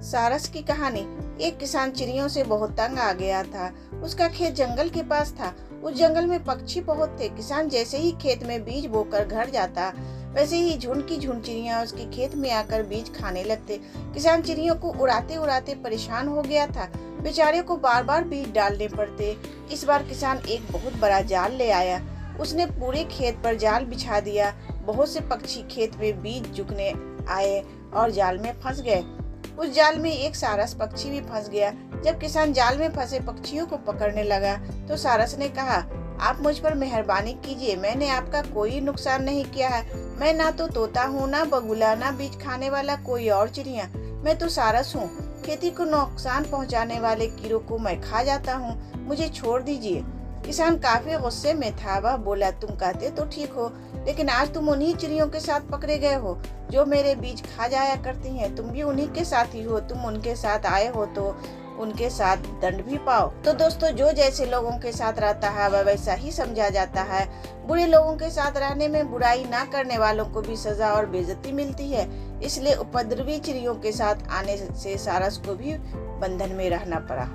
सारस की कहानी। एक किसान चिड़ियों से बहुत तंग आ गया था। उसका खेत जंगल के पास था। उस जंगल में पक्षी बहुत थे। किसान जैसे ही खेत में बीज बोकर घर जाता, वैसे ही झुंड की झुंड चिड़िया उसके खेत में आकर बीज खाने लगते। किसान चिड़ियों को उड़ाते उड़ाते परेशान हो गया था। बेचारे को बार बार बीज डालने पड़ते। इस बार किसान एक बहुत बड़ा जाल ले आया। उसने पूरे खेत पर जाल बिछा दिया। बहुत से पक्षी खेत में बीज चुगने आए और जाल में फंस गए। उस जाल में एक सारस पक्षी भी फंस गया। जब किसान जाल में फंसे पक्षियों को पकड़ने लगा तो सारस ने कहा, आप मुझ पर मेहरबानी कीजिए, मैंने आपका कोई नुकसान नहीं किया है। मैं ना तो तोता हूँ, ना बगुला, ना बीज खाने वाला कोई और चिड़िया। मैं तो सारस हूँ। खेती को नुकसान पहुँचाने वाले कीड़ों को मैं खा जाता हूँ। मुझे छोड़ दीजिए। किसान काफी गुस्से में था। वह बोला, तुम कहते तो ठीक हो, लेकिन आज तुम उन्हीं चिड़ियों के साथ पकड़े गए हो जो मेरे बीज खा जाया करती हैं। तुम भी उन्हीं के साथ ही हो। तुम उनके साथ आए हो तो उनके साथ दंड भी पाओ। तो दोस्तों, जो जैसे लोगों के साथ रहता है वह वैसा ही समझा जाता है। बुरे लोगों के साथ रहने में बुराई ना करने वालों को भी सजा और बेइज्जती मिलती है। इसलिए उपद्रवी चिड़ियों के साथ आने से सारस को भी बंधन में रहना पड़ा।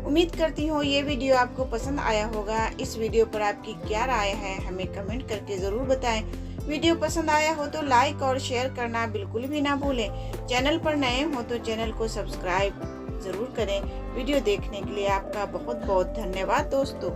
उम्मीद करती हूँ ये वीडियो आपको पसंद आया होगा। इस वीडियो पर आपकी क्या राय है हमें कमेंट करके जरूर बताएं। वीडियो पसंद आया हो तो लाइक और शेयर करना बिल्कुल भी ना भूलें। चैनल पर नए हो तो चैनल को सब्सक्राइब जरूर करें। वीडियो देखने के लिए आपका बहुत बहुत धन्यवाद दोस्तों।